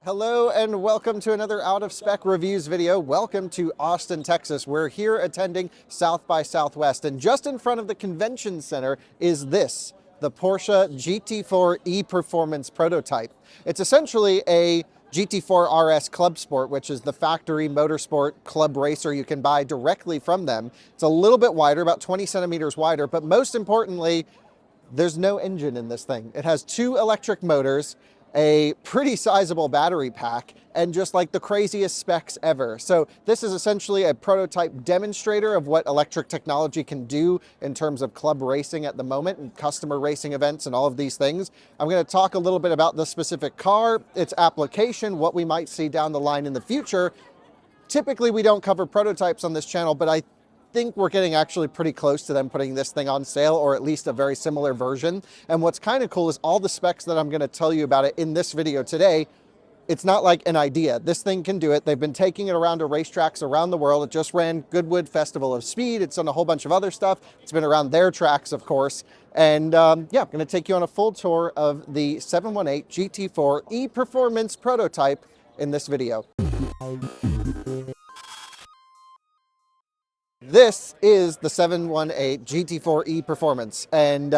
Hello and welcome to another Out of Spec Reviews video. Welcome to Austin, Texas. We're here attending South by Southwest, and just in front of the convention center is this, the Porsche GT4 E-Performance prototype. It's essentially a GT4 RS Club Sport, which is the factory motorsport club racer you can buy directly from them. It's a little bit wider, about 20 centimeters wider, but most importantly, there's no engine in this thing. It has two electric motors, a pretty sizable battery pack, and just like the craziest specs ever. So this is essentially a prototype demonstrator of what electric technology can do in terms of club racing at the moment and customer racing events and all of these things. I'm going to talk a little bit about the specific car, its application, what we might see down the line in the future. Typically, we don't cover prototypes on this channel, but I think we're getting actually pretty close to them putting this thing on sale, or at least a very similar version. And what's kind of cool is all the specs that I'm going to tell you about it in this video today. It's not like an idea. This thing can do it. They've been taking it around to racetracks around the world. It just ran Goodwood Festival of Speed. It's done a whole bunch of other stuff. It's been around their tracks, of course. And yeah, I'm going to take you on a full tour of the 718 GT4 E-Performance prototype in this video. This is the 718 GT4 E-Performance, and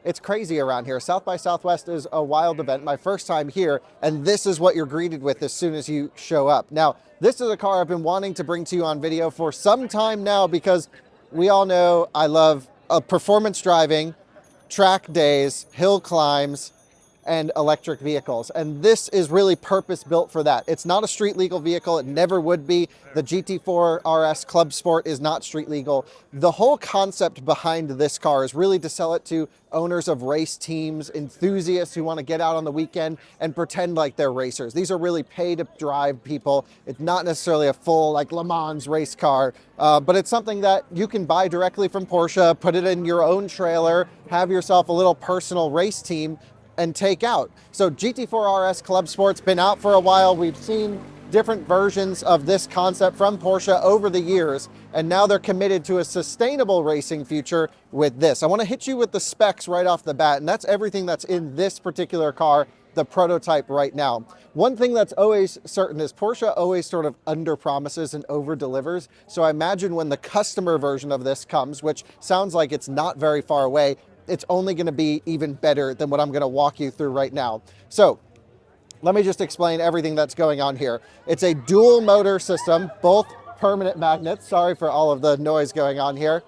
it's crazy around here. South by Southwest is a wild event, my first time here, and this is what you're greeted with as soon as you show up. Now, this is a car I've been wanting to bring to you on video for some time now, because we all know I love performance driving, track days, hill climbs, and electric vehicles. And this is really purpose-built for that. It's not a street legal vehicle. It never would be. The GT4 RS Club Sport is not street legal. The whole concept behind this car is really to sell it to owners of race teams, enthusiasts who want to get out on the weekend and pretend like they're racers. These are really pay-to-drive people. It's not necessarily a full, like, Le Mans race car, but it's something that you can buy directly from Porsche, put it in your own trailer, have yourself a little personal race team, and take out. So GT4 RS Club Sport's been out for a while. We've seen different versions of this concept from Porsche over the years, and now they're committed to a sustainable racing future with this. I want to hit you with the specs right off the bat, and that's everything that's in this particular car, the prototype right now. One thing that's always certain is Porsche always sort of under promises and over delivers. So I imagine when the customer version of this comes, which sounds like it's not very far away, it's only going to be even better than what I'm going to walk you through right now. So let me just explain everything that's going on here. It's a dual motor system, both permanent magnets. Sorry for all of the noise going on here.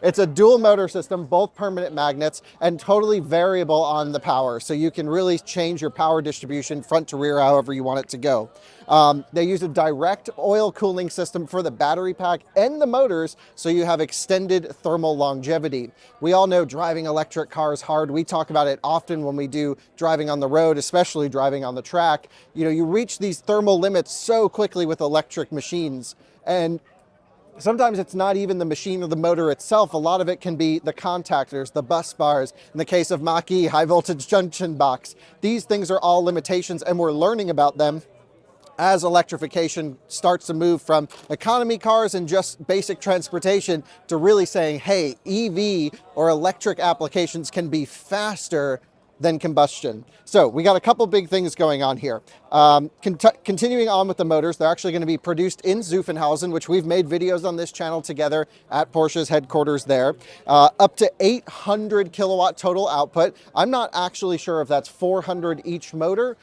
It's a dual motor system, both permanent magnets, and totally variable on the power. So you can really change your power distribution front to rear however you want it to go. They use a direct oil cooling system for the battery pack and the motors, so you have extended thermal longevity. We all know driving electric cars hard. We talk about it often when we do driving on the road, especially driving on the track. You know, you reach these thermal limits so quickly with electric machines, and sometimes it's not even the machine or the motor itself. A lot of it can be the contactors, the bus bars. In the case of Mach-E, high voltage junction box. These things are all limitations, and we're learning about them as electrification starts to move from economy cars and just basic transportation to really saying, hey, EV or electric applications can be faster than combustion. So we got a couple big things going on here. Continuing on with the motors, they're actually going to be produced in Zuffenhausen, which we've made videos on this channel together at Porsche's headquarters there. Up to 800 kilowatt total output. I'm not actually sure if that's 400 each motor.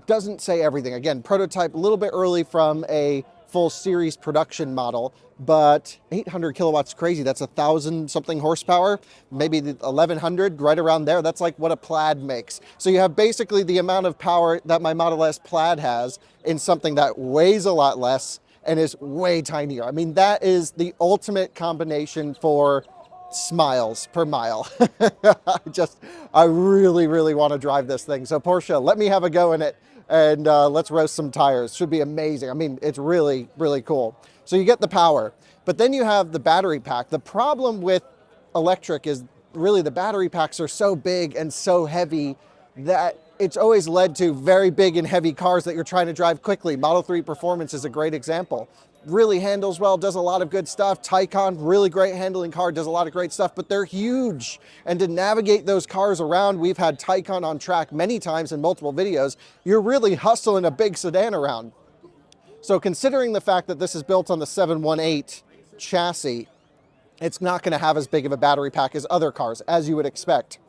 Doesn't say everything. Again, prototype a little bit early from a full series production model, but 800 kilowatts crazy. That's 1,000 something horsepower, maybe 1,100, right around there. That's like what a Plaid makes. So you have basically the amount of power that my Model S Plaid has in something that weighs a lot less and is way tinier. I mean, that is the ultimate combination for smiles per mile. I really, really want to drive this thing. So Porsche, let me have a go in it, and let's roast some tires. Should be amazing. I mean, it's really, really cool. So you get the power, but then you have the battery pack. The problem with electric is really the battery packs are so big and so heavy that it's always led to very big and heavy cars that you're trying to drive quickly. Model 3 Performance is a great example. Really handles well, does a lot of good stuff. Taycan, really great handling car, does a lot of great stuff, but they're huge. And to navigate those cars around, we've had Taycan on track many times in multiple videos. You're really hustling a big sedan around. So considering the fact that this is built on the 718 chassis, it's not going to have as big of a battery pack as other cars, as you would expect.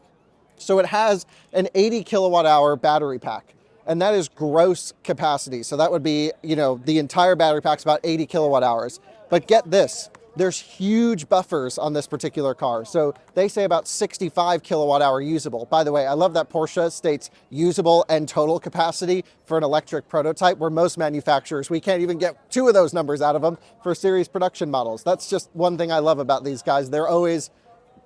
So it has an 80 kilowatt hour battery pack, and that is gross capacity. So that would be, you know, the entire battery pack's about 80 kilowatt hours. But get this, there's huge buffers on this particular car. So they say about 65 kilowatt hour usable. By the way, I love that Porsche states usable and total capacity for an electric prototype, where most manufacturers, we can't even get 2 of those numbers out of them for series production models. That's just one thing I love about these guys. They're always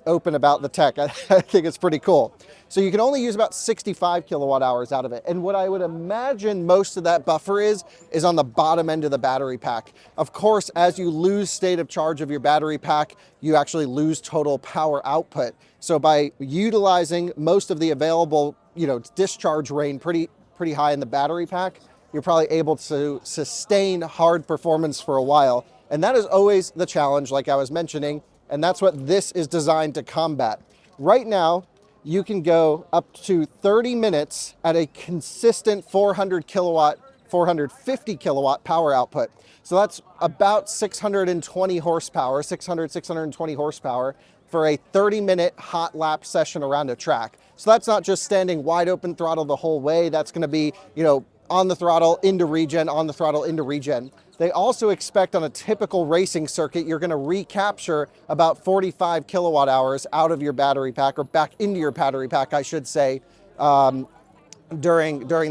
open about the tech. I think it's pretty cool. So you can only use about 65 kilowatt hours out of it. And what I would imagine most of that buffer is on the bottom end of the battery pack. Of course, as you lose state of charge of your battery pack, you actually lose total power output. So by utilizing most of the available, you know, discharge range pretty high in the battery pack, you're probably able to sustain hard performance for a while. And that is always the challenge, like I was mentioning, and that's what this is designed to combat. Right now, you can go up to 30 minutes at a consistent 450 kilowatt power output. So that's about 620 horsepower, 620 horsepower for a 30-minute hot lap session around a track. So that's not just standing wide open throttle the whole way. That's going to be, you know, on the throttle into regen, on the throttle into regen. They also expect on a typical racing circuit, you're going to recapture about 45 kilowatt hours out of your battery pack, or back into your battery pack, I should say, during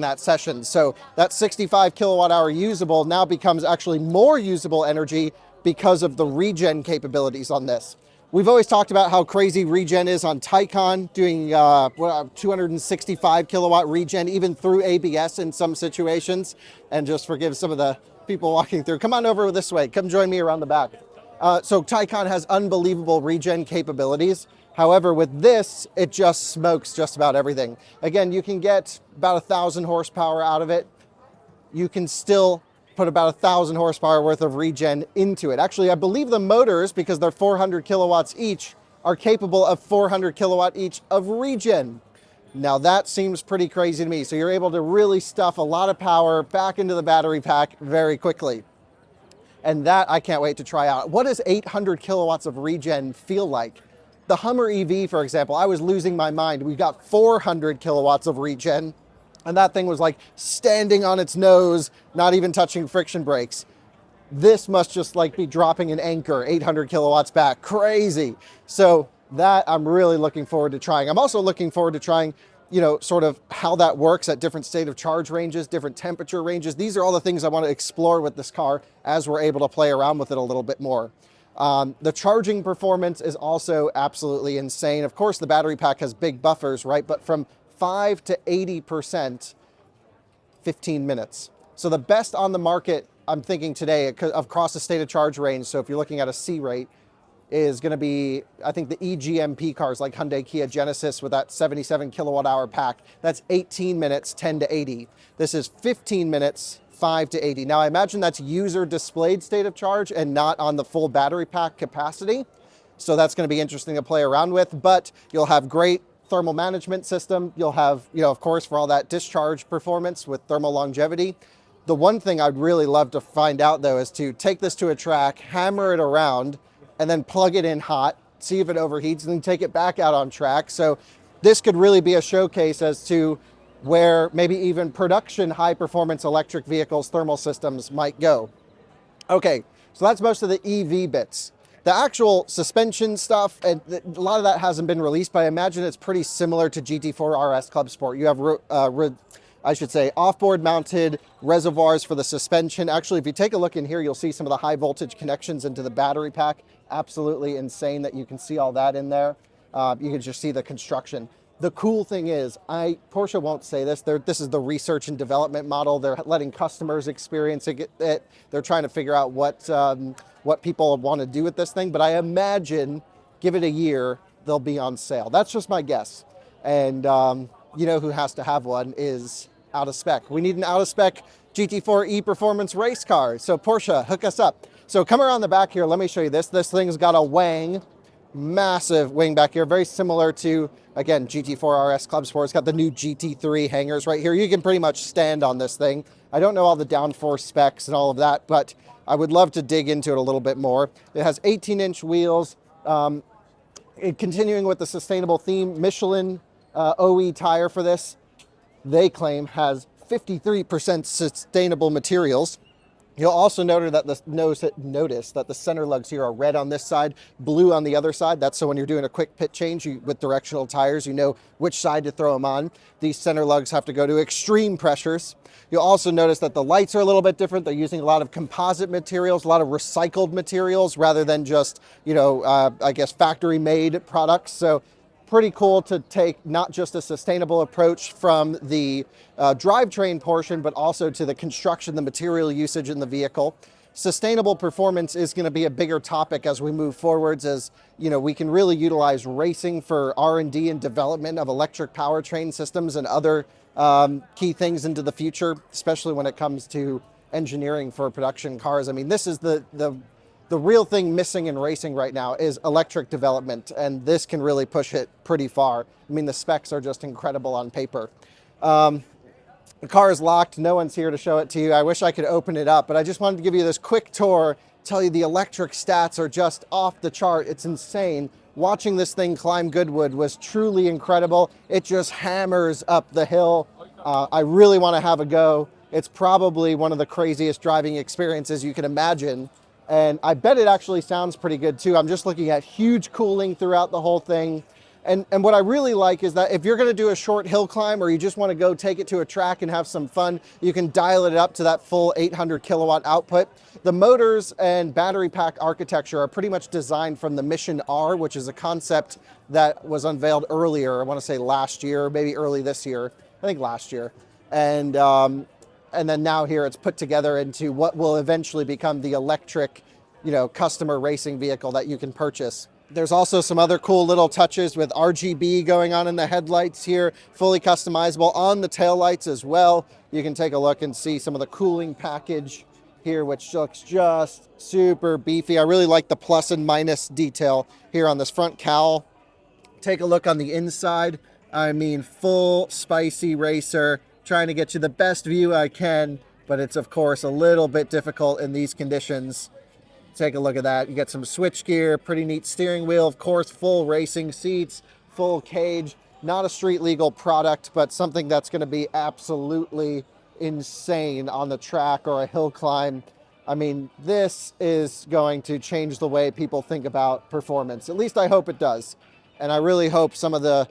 that session. So that 65 kilowatt hour usable now becomes actually more usable energy because of the regen capabilities on this. We've always talked about how crazy regen is on Taycan, doing 265 kilowatt regen, even through ABS in some situations. And just forgive some of the people walking through. Come on over this way. Come join me around the back. So Taycan has unbelievable regen capabilities. However, with this, it just smokes just about everything. Again, you can get about 1,000 horsepower out of it. You can still put about 1,000 horsepower worth of regen into it. Actually, I believe the motors, because they're 400 kilowatts each, are capable of 400 kilowatt each of regen. Now that seems pretty crazy to me. So you're able to really stuff a lot of power back into the battery pack very quickly. And that I can't wait to try out. What does 800 kilowatts of regen feel like? The Hummer EV, for example, I was losing my mind. We got 400 kilowatts of regen, and that thing was like standing on its nose, not even touching friction brakes. This must just like be dropping an anchor 800 kilowatts back. Crazy. So that I'm really looking forward to trying. I'm also looking forward to trying, you know, sort of how that works at different state of charge ranges, different temperature ranges. These are all the things I want to explore with this car as we're able to play around with it a little bit more. The charging performance is also absolutely insane. Of course, the battery pack has big buffers, right? But from 5 to 80%, 15 minutes. So the best on the market, I'm thinking today, across the state of charge range, so if you're looking at a C rate, is going to be, I think, the eGMP cars like Hyundai, Kia, Genesis with that 77 kilowatt hour pack. That's 18 minutes, 10 to 80. This is 15 minutes, 5 to 80. Now, I imagine that's user displayed state of charge and not on the full battery pack capacity. So that's going to be interesting to play around with, but you'll have great thermal management system. You'll have, you know, of course, for all that discharge performance with thermal longevity. The one thing I'd really love to find out, though, is to take this to a track, hammer it around, and then plug it in hot, see if it overheats, and then take it back out on track. So this could really be a showcase as to where maybe even production high-performance electric vehicles thermal systems might go. Okay, so that's most of the EV bits. The actual suspension stuff, and a lot of that hasn't been released, but I imagine it's pretty similar to GT4 RS Club Sport. You have, I should say, off-board mounted reservoirs for the suspension. Actually, if you take a look in here, you'll see some of the high voltage connections into the battery pack. Absolutely insane that you can see all that in there. You can just see the construction. The cool thing is, Porsche won't say this, this is the research and development model. They're letting customers experience it. They're trying to figure out what people want to do with this thing. But I imagine, give it a year, they'll be on sale. That's just my guess. And you know who has to have one is out of spec. We need an out of spec GT4 E Performance race car. So Porsche, hook us up. So come around the back here, let me show you this. This thing's got a wang, massive wing back here, very similar to, again, GT4 RS Club Sport. It's got the new GT3 hangers right here. You can pretty much stand on this thing. I don't know all the downforce specs and all of that, but I would love to dig into it a little bit more. It has 18-inch wheels. Continuing with the sustainable theme, Michelin OE tire for this, they claim has 53% sustainable materials. You'll also notice that the center lugs here are red on this side, blue on the other side. That's so when you're doing a quick pit change with directional tires, you know which side to throw them on. These center lugs have to go to extreme pressures. You'll also notice that the lights are a little bit different. They're using a lot of composite materials, a lot of recycled materials rather than just, I guess, factory-made products. So pretty cool to take not just a sustainable approach from the drivetrain portion, but also to the construction, the material usage in the vehicle. Sustainable performance is going to be a bigger topic as we move forwards, as we can really utilize racing for R&D and development of electric powertrain systems and other key things into the future, especially when it comes to engineering for production cars. I mean, this is the real thing missing in racing right now is electric development, and this can really push it pretty far. I mean, the specs are just incredible on paper. The car is locked. No one's here to show it to you. I wish I could open it up, but I just wanted to give you this quick tour, tell you the electric stats are just off the chart. It's insane. Watching this thing climb Goodwood was truly incredible. It just hammers up the hill. I really want to have a go. It's probably one of the craziest driving experiences you can imagine. And I bet it actually sounds pretty good too. I'm just looking at huge cooling throughout the whole thing. And what I really like is that if you're going to do a short hill climb or you just want to go take it to a track and have some fun, you can dial it up to that full 800 kilowatt output. The motors and battery pack architecture are pretty much designed from the Mission R, which is a concept that was unveiled earlier. I want to say last year, maybe early this year. I think last year. And then now here it's put together into what will eventually become the electric, customer racing vehicle that you can purchase. There's also some other cool little touches with RGB going on in the headlights here, fully customizable on the taillights as well. You can take a look and see some of the cooling package here, which looks just super beefy. I really like the plus and minus detail here on this front cowl. Take a look on the inside. I mean, full spicy racer, trying to get you the best view I can, but it's of course a little bit difficult in these conditions. Take a look at that. You get some switch gear, pretty neat steering wheel, of course, full racing seats, full cage. Not a street legal product, but something that's going to be absolutely insane on the track or a hill climb. I mean, this is going to change the way people think about performance. At least I hope it does. And I really hope some of the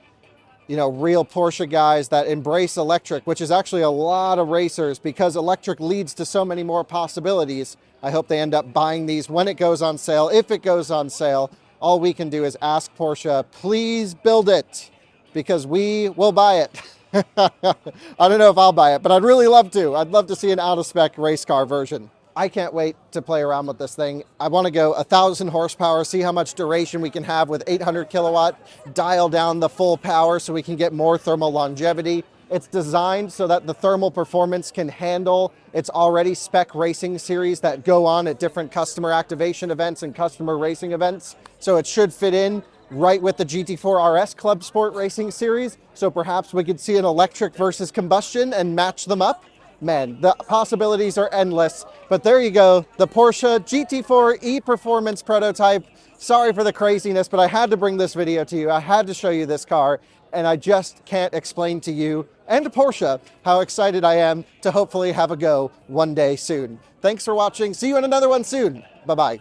real Porsche guys that embrace electric, which is actually a lot of racers because electric leads to so many more possibilities. I hope they end up buying these when it goes on sale. If it goes on sale, all we can do is ask Porsche, please build it, because we will buy it. I don't know if I'll buy it, but I'd really love to. I'd love to see an out-of-spec race car version. I can't wait to play around with this thing. I want to go 1,000 horsepower, see how much duration we can have with 800 kilowatt, dial down the full power so we can get more thermal longevity. It's designed so that the thermal performance can handle its already spec racing series that go on at different customer activation events and customer racing events. So it should fit in right with the GT4 RS Club Sport Racing Series. So perhaps we could see an electric versus combustion and match them up. Man, the possibilities are endless. But there you go, the Porsche GT4 E-Performance prototype. Sorry for the craziness, but I had to bring this video to you. I had to show you this car, and I just can't explain to you and Porsche how excited I am to hopefully have a go one day soon. Thanks for watching. See you in another one soon. Bye-bye.